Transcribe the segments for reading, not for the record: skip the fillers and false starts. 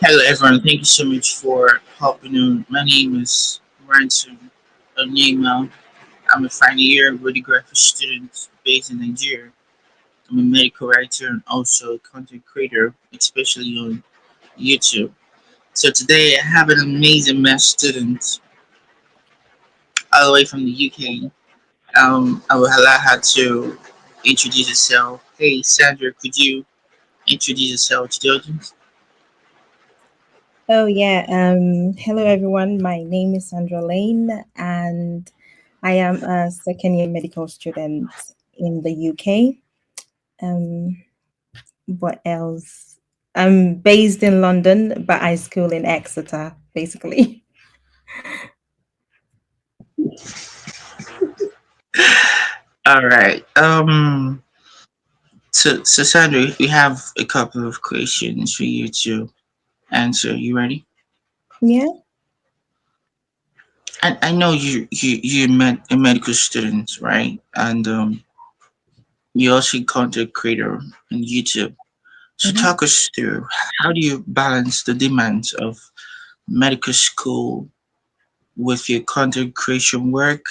Hello, everyone. Thank you so much for helping on. My name is Ransom Onyema. I'm a final year radiography student based in Nigeria. I'm a medical writer and also a content creator, especially on YouTube. So today I have an amazing math student all the way from the UK. I will allow her to introduce herself. Hey, Sandra, could you introduce yourself to the audience? Oh, yeah. Hello, everyone. My name is Sandra Lane, and I am a second year medical student in the UK. Um, what else? I'm based in London, but I school in Exeter, basically. All right. So Sandra, we have a couple of questions for you to answer. You ready? Yeah. I know you met a medical student, right? And you also content creator on YouTube. So Mhm. talk us through how do you balance the demands of medical school with your content creation work,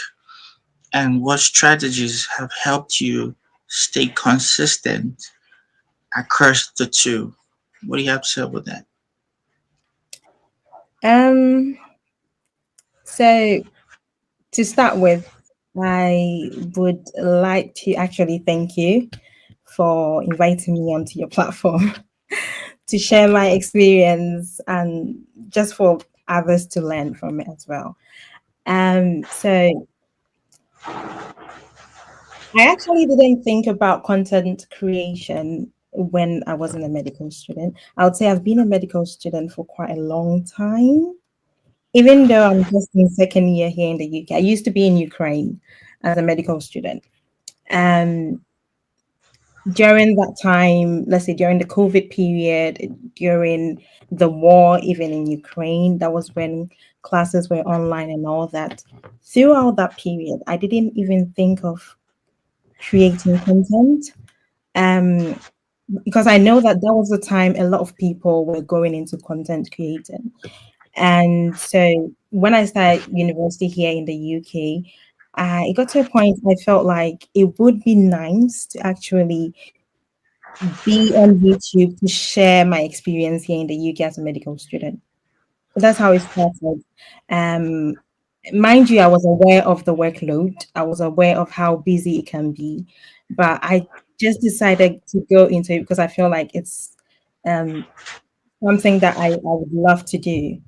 and what strategies have helped you stay consistent across the two? What do you have to say about that? Um, so to start with, I would like to actually thank you for inviting me onto your platform to share my experience and just for others to learn from it as well. So I actually didn't think about content creation when I wasn't a medical student. I would say I've been a medical student for quite a long time, even though I'm just in second year here in the UK. I used to be in Ukraine as a medical student. Um, During that time, let's say during the COVID period, during the war, even in Ukraine, that was when classes were online and all that. Throughout that period, I didn't even think of creating content. Um, because I know that that was the time a lot of people were going into content creating. And so when I started university here in the UK, it got to a point I felt like it would be nice to actually be on YouTube to share my experience here in the UK as a medical student. So that's how it started. Um, Mind you, I was aware of the workload. I was aware of how busy it can be, but I just decided to go into it because I feel like it's um, something that I would love to do.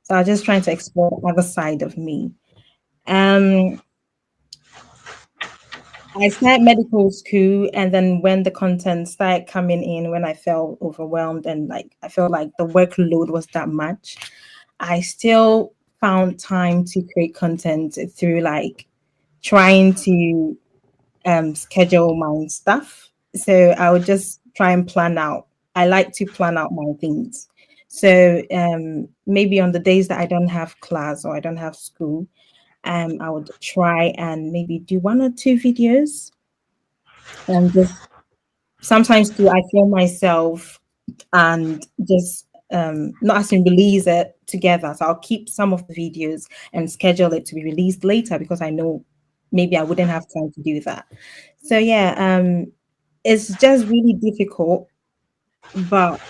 So I was just trying to explore the other side of me. Um, I started medical school, and then when the content started coming in, when I felt overwhelmed and like I felt like the workload was that much, I still found time to create content through like trying to schedule my stuff. So I would just try and plan out. I like to plan out my things. So maybe on the days that I don't have class or I don't have school, I would try and maybe do one or two videos and just sometimes do I film myself and just not as in release it together. So I'll keep some of the videos and schedule it to be released later because I know maybe I wouldn't have time to do that. So yeah, it's just really difficult, but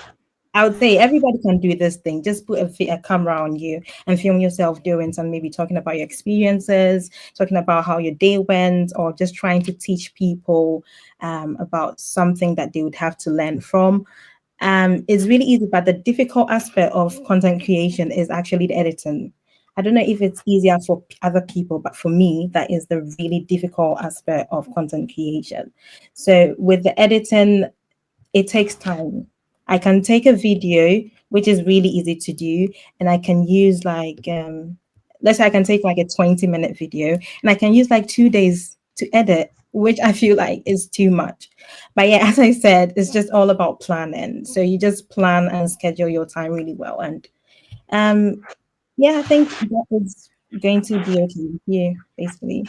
I would say everybody can do this thing. Just put a camera on you and film yourself doing some, maybe talking about your experiences, talking about how your day went, or just trying to teach people about something that they would have to learn from. It's really easy, but the difficult aspect of content creation is actually the editing. I don't know if it's easier for other people, but for me, that is the really difficult aspect of content creation. So with the editing, it takes time. I can take a video, which is really easy to do, and I can use like let's say I can take like a 20-minute video and I can use like 2 days to edit, which I feel like is too much. But yeah, as I said, it's just all about planning. So you just plan and schedule your time really well. And um yeah, I think that is going to be okay with you, basically.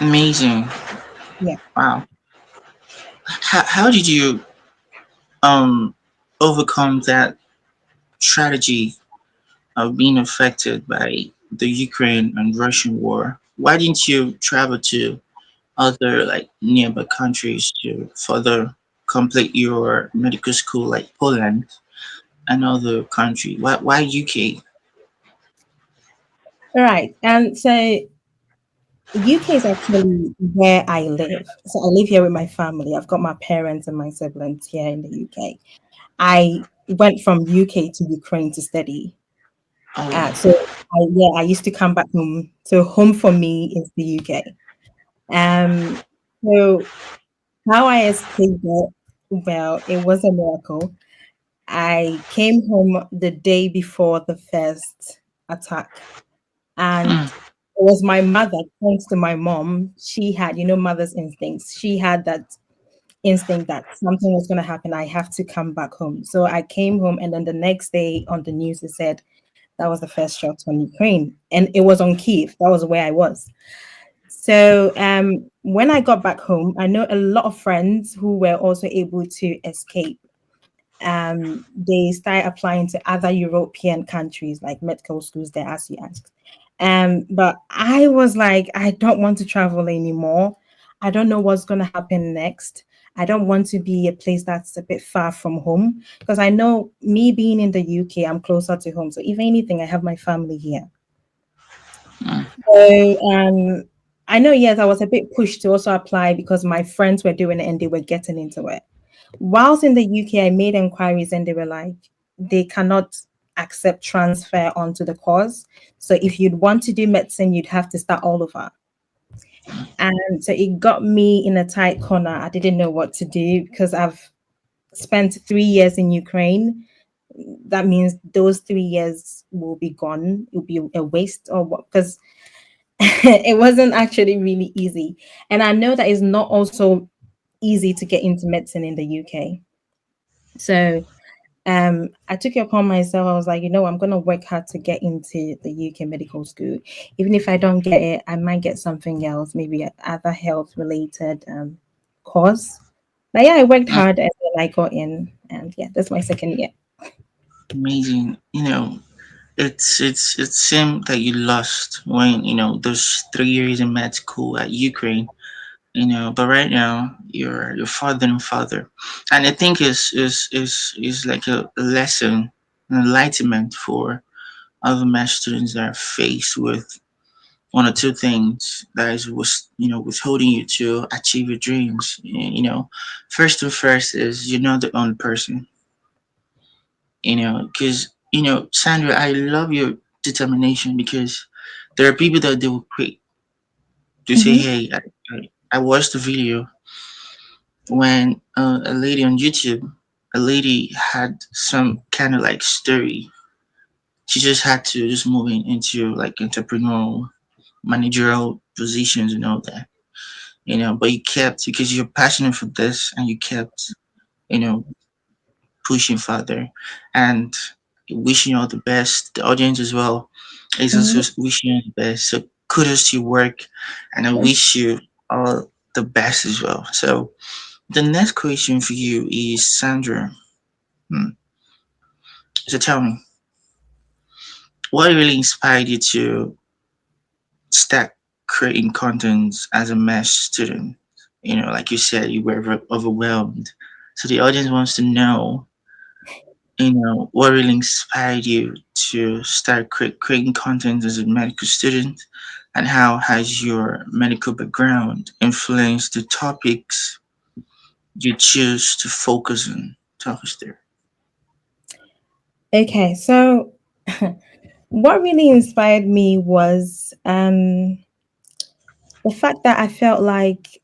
Amazing. Yeah. Wow. How did you um overcome that strategy of being affected by the Ukraine and Russian war, why didn't you travel to other like nearby countries to further complete your medical school like Poland and other country? Why UK? Right. And so UK is actually where I live. So I live here with my family. I've got my parents and my siblings here in the UK. I went from UK to Ukraine to study. Oh, I used to come back home. So home for me is the UK. Um, so how I escaped it, well, it was a miracle. I came home the day before the first attack, and mm, it was my mother, thanks to my mom. She had, mother's instincts. She had that instinct that something was going to happen. I have to come back home. So I came home, and then the next day on the news, it said that was the first shot on Ukraine, and it was on Kiev. That was where I was. So when I got back home, I know a lot of friends who were also able to escape. They started applying to other European countries like medical schools there, as you asked. But I was like, I don't want to travel anymore. I don't know what's going to happen next. I don't want to be a place that's a bit far from home because I know me being in the UK, I'm closer to home. So if anything, I have my family here. mm, So I know, yes, I was a bit pushed to also apply because my friends were doing it and they were getting into it. Whilst in the UK, I made inquiries and they were like, they cannot accept transfer onto the course. So if you'd want to do medicine, you'd have to start all over. And so it got me in a tight corner. I didn't know what to do because I've spent 3 years in Ukraine. That means those 3 years will be gone. It will be a waste or what? Because it wasn't actually really easy. And I know that it's not also easy to get into medicine in the UK. So I took it upon myself. I was like, I'm gonna work hard to get into the UK medical school. Even if I don't get it, I might get something else, maybe a other health related course. But yeah, I worked mm. hard and then I got in, and yeah, that's my second year. Amazing. It seemed that you lost when those 3 years in med school at Ukraine. But right now you're father and father, and I think is like a lesson, an enlightenment for other med students that are faced with one or two things that is was withholding you to achieve your dreams. First and first is you're not the only person. Because Sandra, I love your determination because there are people that they will quit to say, Hmm. hey, I watched the video when a lady on YouTube, a lady had some kind of like story. She just had to just move into like entrepreneurial, managerial positions and all that. But you kept because you're passionate for this and you kept, you know, pushing further and wishing you all the best. The audience as well is also Hmm. wishing you all the best. So kudos to your work and I wish you all the best as well. So the next question for you is Sandra. Hmm. So tell me, what really inspired you to start creating content as a math student? Like you said, you were overwhelmed. So the audience wants to know, what really inspired you to start creating content as a medical student, and how has your medical background influenced the topics you choose to focus on? Talk us through. Okay, so what really inspired me was the fact that I felt like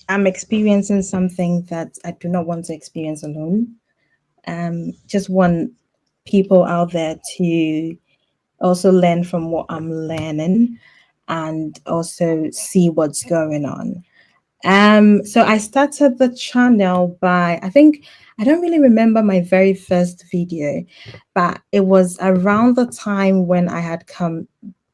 I'm experiencing something that I do not want to experience alone. Just want people out there to also learn from what I'm learning and also see what's going on. So I started the channel by, I think, I don't really remember my very first video, but it was around the time when I had come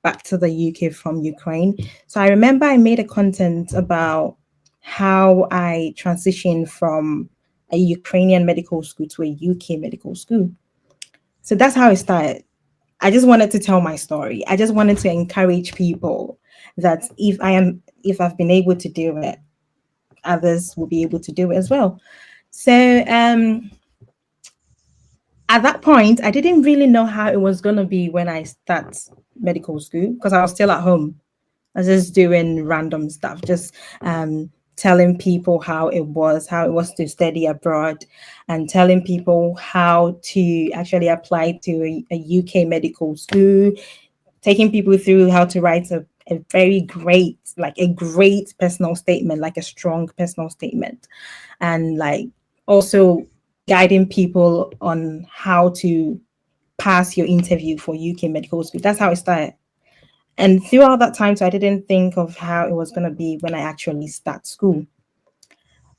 back to the UK from Ukraine. So I remember I made a content about how I transitioned from a Ukrainian medical school to a UK medical school. So that's how it started. I just wanted to tell my story. I just wanted to encourage people that if I've been able to do it, others will be able to do it as well. So at that point, I didn't really know how it was gonna be when I start medical school because I was still at home. I was just doing random stuff, just telling people how it was to study abroad, and telling people how to actually apply to a UK medical school, taking people through how to write a very great, like a great personal statement, like a strong personal statement, and like also guiding people on how to pass your interview for UK medical school. That's how it started. And throughout that time, so I didn't think of how it was going to be when I actually start school.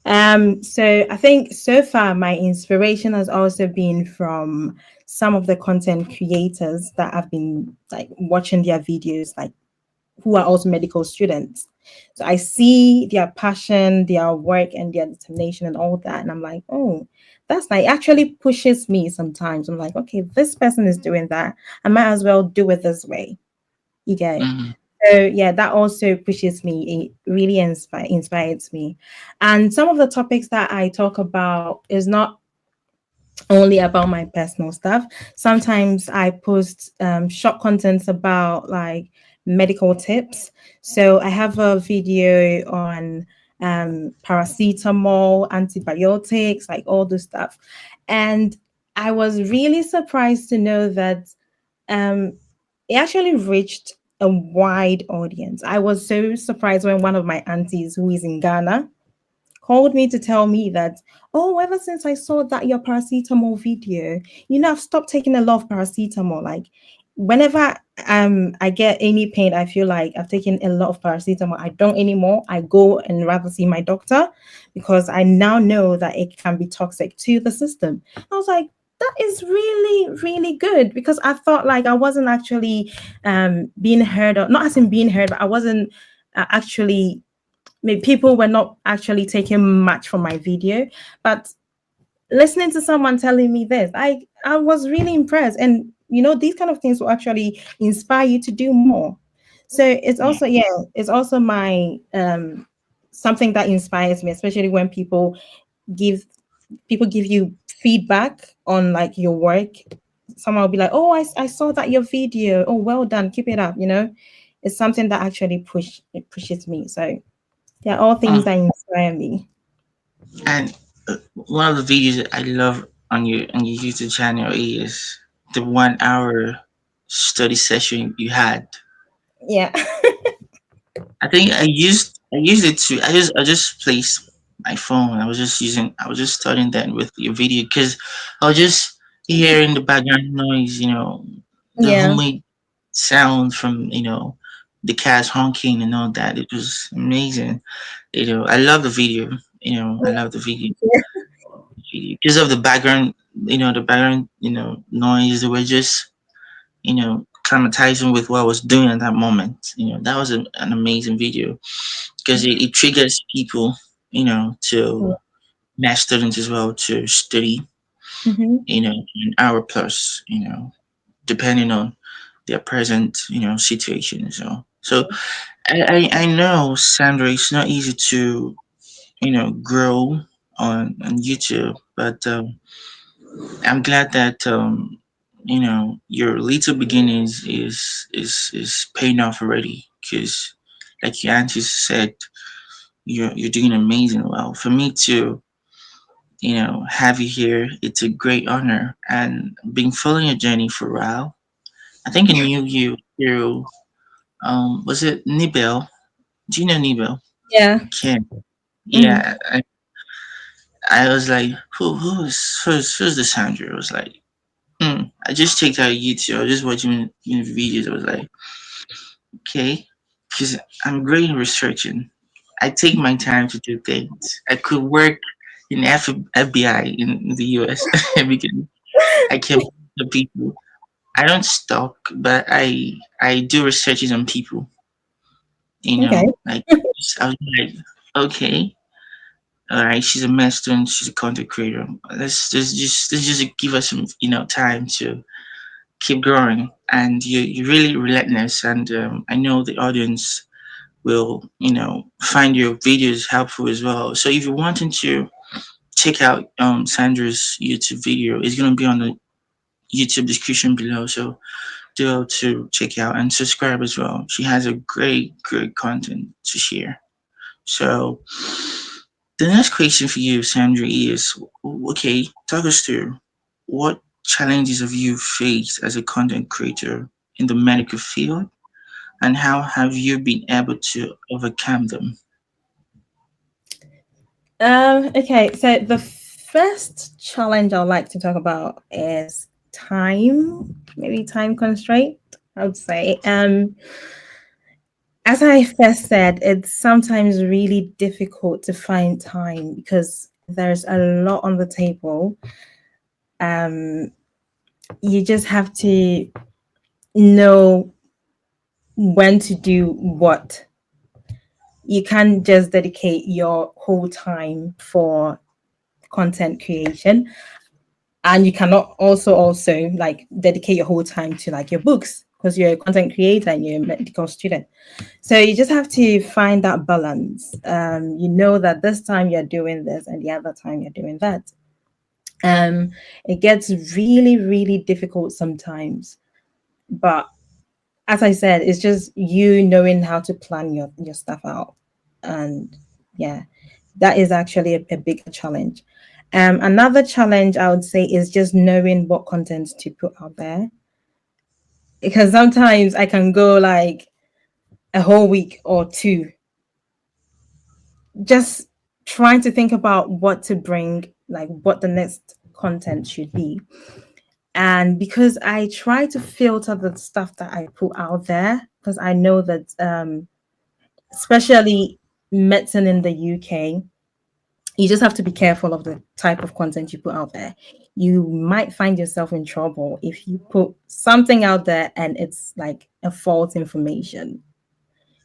So I think so far my inspiration has also been from some of the content creators that I've been like watching their videos, like who are also medical students. So I see their passion, their work, and their determination, and all that, and I'm like, oh, that's nice. It actually pushes me sometimes. I'm like, okay, this person is doing that. I might as well do it this way. You get. Mm-hmm. So yeah, that also pushes me. It really inspires me. And some of the topics that I talk about is not only about my personal stuff. Sometimes I post short contents about like medical tips. So I have a video on paracetamol, antibiotics, like all this stuff. And I was really surprised to know that um, it actually reached a wide audience. I was so surprised when one of my aunties, who is in Ghana, called me to tell me that, oh, ever since I saw that your paracetamol video, I've stopped taking a lot of paracetamol. Like whenever I get any pain, I feel like I've taken a lot of paracetamol. I don't anymore. I go and rather see my doctor because I now know that it can be toxic to the system. I was like, that is really, really good because I thought like I wasn't actually being heard of, not as in being heard, but I wasn't actually maybe people were not actually taking much from my video, but listening to someone telling me this, I was really impressed. And these kind of things will actually inspire you to do more. So it's Yeah. also, yeah, it's also my something that inspires me, especially when give give you feedback on like your work. Someone will be like, oh, I saw that your video, oh, well done, keep it up. It's something that actually pushes me. So they're all things Oh, that inspire me. and one of the videos that I love on your YouTube channel is the 1 hour study session you had. Yeah. I used it to I just placed my phone. I was just studying that with your video because I was just hearing the background noise, the Yeah. homemade sound from the cats honking and all that. It was amazing. I love the video. I love the video because of the background. The background noise. They were just traumatizing with what I was doing at that moment. That was an amazing video because it triggers people, to math students as well to study, Mm-hmm. an hour plus, depending on their present, situation. So I know, Sandra, it's not easy to, grow on YouTube, but I'm glad that, your little beginnings is paying off already because, like your auntie said, you're doing amazing. Well, for me to have you here, it's a great honor, and been following your journey for a while. I think I knew you through was it Nibel? Do you know Nibel? Yeah. Kim. Mm-hmm. Yeah, I was like, who's the Sandra? I was like, I just checked out YouTube. I was just watching videos. I was like, okay, because I'm great in researching. I take my time to do things. I could work in FBI in the US because I can the people. I don't stalk, but I do researches on people. Okay. Like I was like, okay, All right, she's a med student. She's a content creator. Let's just give us some time to keep growing. And you're really relentless. And I know the audience will find your videos helpful as well. So if you're wanting to check out Sandra's YouTube video, it's gonna be on the YouTube description below. So do to check out and subscribe as well. She has a great content to share. So the next question for you, Sandra, is okay, talk us through what challenges have you faced as a content creator in the medical field and how have you been able to overcome them? Okay, so the first challenge I'd like to talk about is time, maybe time constraint, I would say. As I first said, it's sometimes really difficult to find time because there's a lot on the table. Um, you just have to know when to do what. You can't just dedicate your whole time for content creation, and you cannot also like dedicate your whole time to like your books because you're a content creator and you're a medical student. So you just have to find that balance. You know that this time you're doing this and the other time you're doing that. um it gets really difficult sometimes, but as I said, it's just you knowing how to plan your stuff out. And yeah, that is actually a bigger challenge. Another challenge I would say is just knowing what content to put out there, because sometimes I can go like a whole week or two just trying to think about what to bring, like what the next content should be. And because I try to filter the stuff that I put out there, because I know that especially medicine in the UK, you just have to be careful of the type of content you put out there. You might find yourself in trouble if you put something out there and it's like a false information.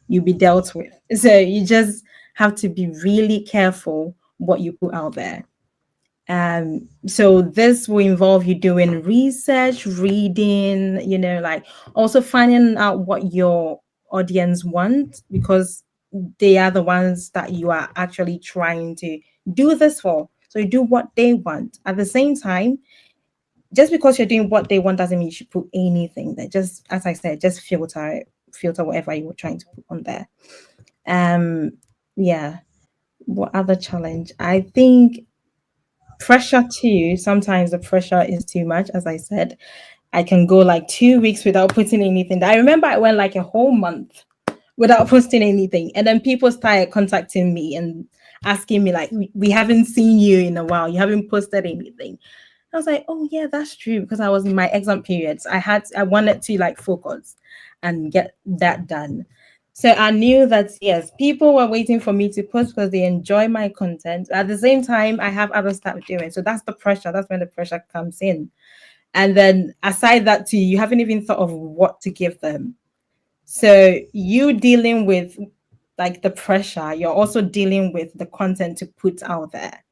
You'll be dealt with. So you just have to be really careful what you put out there. So this will involve you doing research, reading, like also finding out what your audience want, because they are the ones that you are actually trying to do this for. So you do what they want. At the same time, just because you're doing what they want doesn't mean you should put anything there. Just as I said, just filter whatever you were trying to put on there. Um, yeah. What other challenge? I think pressure too. Sometimes the pressure is too much. As I said, I can go like 2 weeks without putting anything. I remember I went like a whole month without posting anything, and then people started contacting me and asking me like, we haven't seen you in a while, you haven't posted anything. I was like, oh yeah, that's true, because I was in my exam periods. I wanted to like focus and get that done. So I knew that yes, people were waiting for me to post because they enjoy my content. At the same time, I have other stuff doing. So that's the pressure. That's when the pressure comes in. And then aside that too, you haven't even thought of what to give them. So you dealing with like the pressure, you're also dealing with the content to put out there.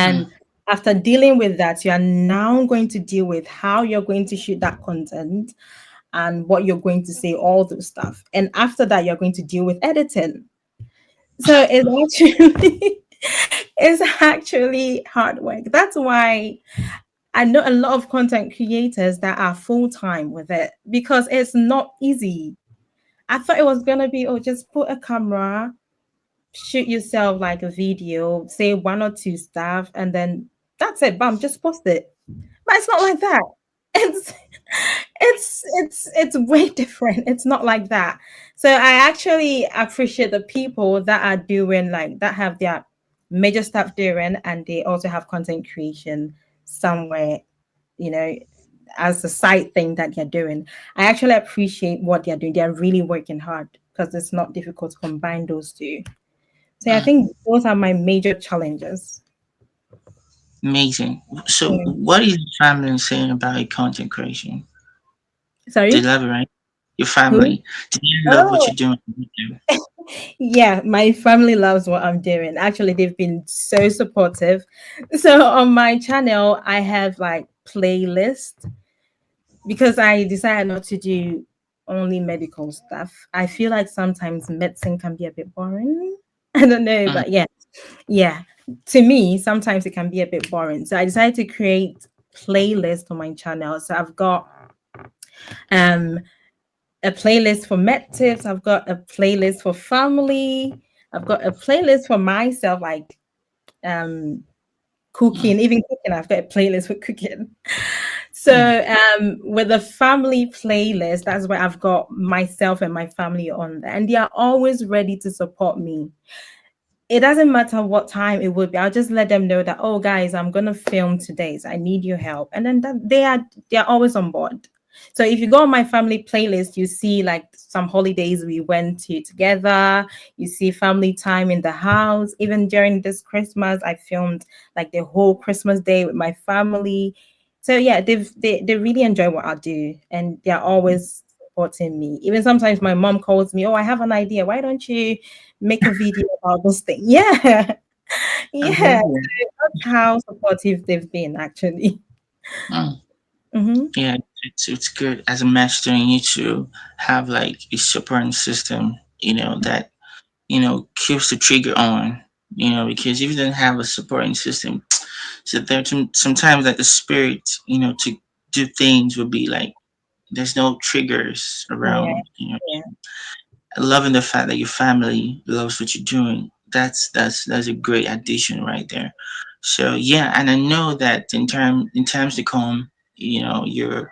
Mm, And after dealing with that, you are now going to deal with how you're going to shoot that content and what you're going to say, all those stuff. And after that, you're going to deal with editing. So it's actually it's actually hard work. That's why I know a lot of content creators that are full time with it, because it's not easy. I thought it was gonna be, oh, just put a camera, shoot yourself like a video, say one or two stuff, and then that's it. Bam, just post it. But it's not like that. It's it's way different. It's not like that. So I actually appreciate the people that are doing like that, have their major stuff doing, and they also have content creation somewhere, you know, as a side thing that they're doing. I actually appreciate what they're doing. They're really working hard because it's not difficult to combine those two. So I mm, think those are my major challenges. amazing. So, Mm. what is your family saying about your content creation? Do they Sorry? love it, right? Your Who? family, do they love what Oh, you're doing on YouTube? Yeah, my family loves what I'm doing. Actually, they've been so supportive. So on my channel, I have like playlist because I decided not to do only medical stuff. I feel like sometimes medicine can be a bit boring. I don't know, Mm, but yeah, yeah. To me, sometimes it can be a bit boring. So I decided to create playlist on my channel. So I've got um a playlist for med tips. I've got a playlist for family. I've got a playlist for myself, like um mm, cooking, even cooking. I've got a playlist for cooking. mm, So with the family playlist, that's where I've got myself and my family on there, and they are always ready to support me. It doesn't matter what time it would be. I'll just let them know that, oh guys, I'm gonna film today, so I need your help. And then they are always on board. So if you go on my family playlist, you see like some holidays we went to together, you see family time in the house. Even during this Christmas, I filmed like the whole Christmas day with my family. So yeah, they really enjoy what I do, and they're always supporting me. Even sometimes my mom calls me, oh, I have an idea. Why don't you make a video about this thing? Yeah, I yeah. love So it. that's how supportive they've been, actually. Mm. Hmm. Yeah, it's good as a master. You need to have like a supporting system, that keeps the trigger on. Because if you don't have a supporting system, so there sometimes like the spirit, to do things will be like there's no triggers Yeah, around. yeah. Loving the fact that your family loves what you're doing. That's a great addition right there. So yeah, and I know that in times to come, your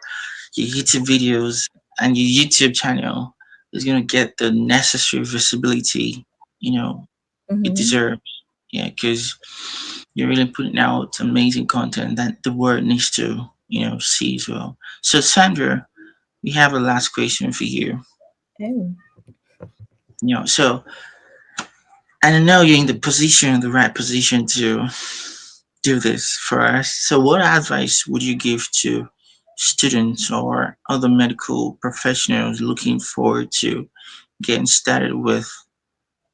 YouTube videos and your YouTube channel is gonna get the necessary visibility, it Hmm. deserves. Yeah, because you're really putting out amazing content that the world needs to, see as well. So Sandra, we have a last question for you. Oh. So and I know you're in the right position to do this for us. So what advice would you give to students or other medical professionals looking forward to getting started with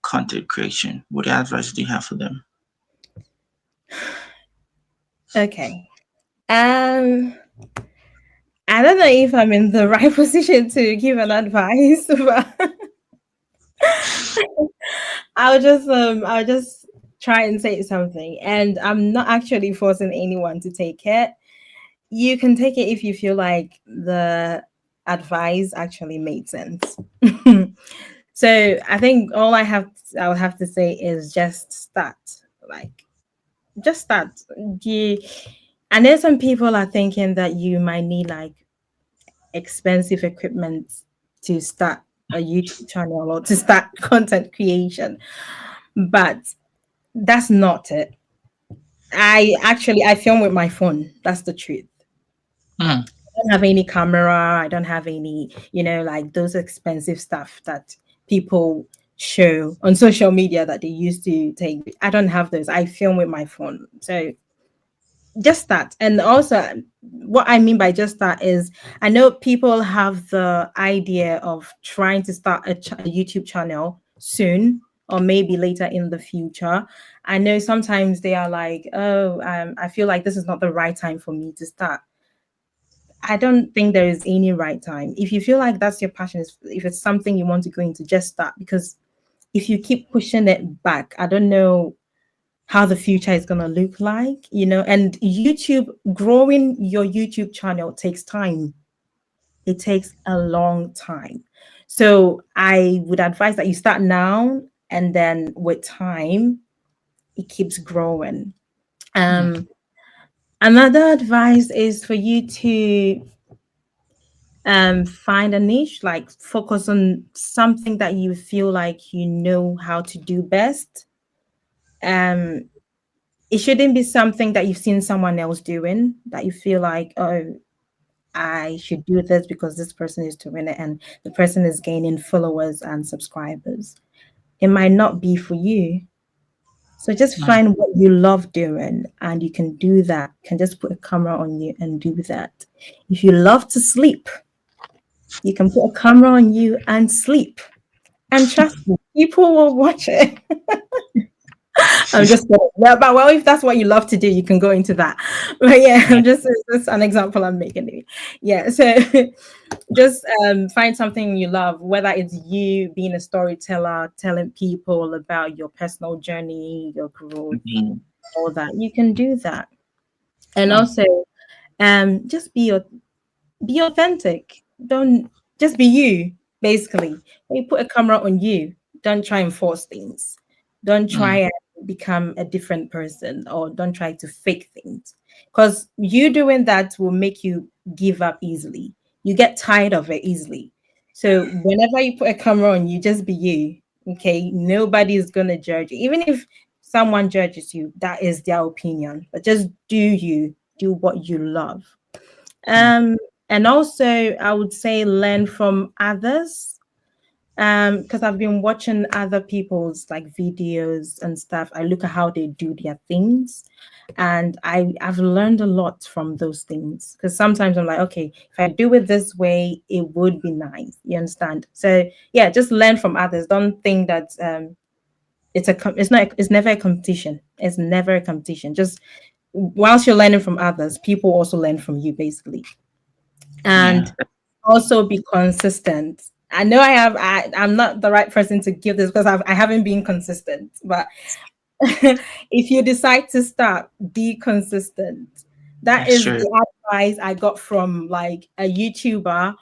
content creation? What advice do you have for them? Okay. Um, I don't know if I'm in the right position to give an advice, but I'll just try and say something. And I'm not actually forcing anyone to take it. You can take it if you feel like the advice actually made sense. So I think I would have to say is just start. Like just start. You I know some people are thinking that you might need like expensive equipment to start a YouTube channel or to start content creation, but that's not it. I film with my phone. That's the truth. Mm, I don't have any camera. I don't have any, like those expensive stuff that people show on social media that they used to take. I don't have those. I film with my phone. So just that. And also, what I mean by just that is I know people have the idea of trying to start a YouTube channel soon or maybe later in the future. I know sometimes they are like, oh, I feel like this is not the right time for me to start. I don't think there is any right time. If you feel like that's your passion, if it's something you want to go into, just start. Because if you keep pushing it back, I don't know how the future is going to look like, and YouTube, growing your YouTube channel takes time. It takes a long time. So I would advise that you start now, and then with time, it keeps growing. mm, Um, Another advice is for you to find a niche, like focus on something that you feel like you know how to do best. Um, it shouldn't be something that you've seen someone else doing that you feel like, oh, I should do this because this person is doing it and the person is gaining followers and subscribers. It might not be for you. So just mm, find what you love doing and you can do that. You can just put a camera on you and do that. If you love to sleep, you can put a camera on you and sleep. And trust me, people will watch it. I'm just kidding. Yeah, but well, if that's what you love to do, you can go into that. But yeah, Yeah. I'm just it's just an example I'm making. Yeah, so just find something you love, whether it's you being a storyteller, telling people about your personal journey, your growth, Mhm. all that. You can do that, and Mm, also just be authentic. Don't just be you, basically. When you put a camera on you, don't try and force things. Don't try mm, and become a different person or don't try to fake things. Because you doing that will make you give up easily. You get tired of it easily. So whenever you put a camera on you, just be you. Okay. Nobody is gonna judge you. Even if someone judges you, that is their opinion. But just do you, do what you love. mm, Um, and also I would say learn from others. Because I've been watching other people's like videos and stuff. I look at how they do their things, and I've learned a lot from those things. Because sometimes I'm like, okay, if I do it this way, it would be nice. You understand? So yeah, just learn from others. Don't think that it's not it's never a competition. It's never a competition. Just whilst you're learning from others, people also learn from you, basically. And yeah. also be consistent. I know I'm not the right person to give this because I haven't been consistent, but if you decide to start, be consistent. That That's is true. the advice I got from like a YouTuber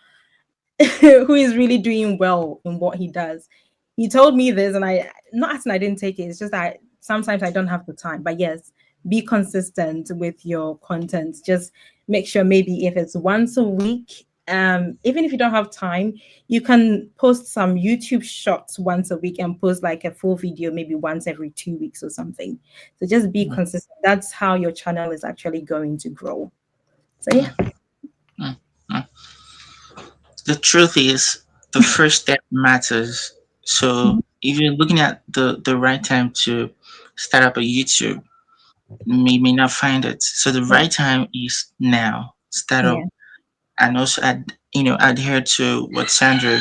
who is really doing well in what he does. He told me this, and I not asking I didn't take it. It's just that sometimes I don't have the time. But yes, be consistent with your content. Just make sure maybe if it's once a week, even if you don't have time, you can post some YouTube shots once a week and post like a full video maybe once every 2 weeks or something. So just be Mm, consistent. That's how your channel is actually going to grow. So yeah. mm, mm, mm. The truth is, the first step matters. So if you're looking at the right time to start up a YouTube, may not find it. So the Yeah. right time is now. Start Yeah. up and also adhere to what Sandra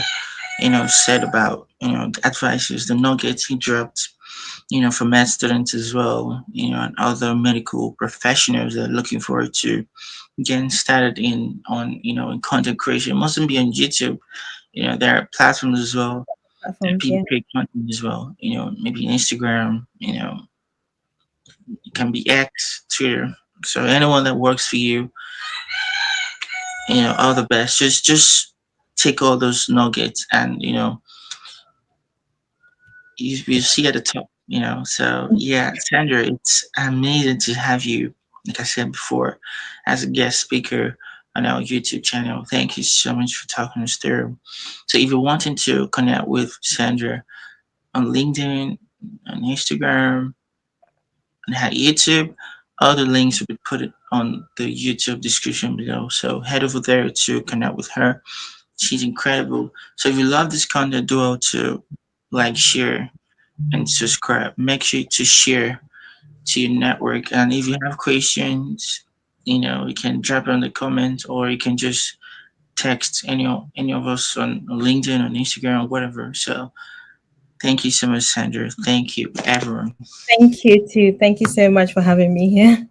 said about the advices, the nuggets he dropped for med students as well, and other medical professionals that are looking forward to getting started in content creation. It mustn't be on YouTube. There are platforms as well that Platforms. people Yeah. create content as well. Maybe Instagram. It can be X, Twitter. So anyone that works for you, all the best. Just take all those nuggets and you see at the top. So yeah, Sandra, it's amazing to have you, like I said before, as a guest speaker on our YouTube channel. Thank you so much for talking us through. So if you're wanting to connect with Sandra on LinkedIn, on Instagram, on her YouTube, all the links will be put on the YouTube description below. So head over there to connect with her. She's incredible. So if you love this content, do well to like, share, and subscribe. Make sure to share to your network. And if you have questions, you can drop it in the comments, or you can just text any of us on LinkedIn, on Instagram, or whatever. So thank you so much, Sandra. Thank you, everyone. Thank you too. Thank you so much for having me here.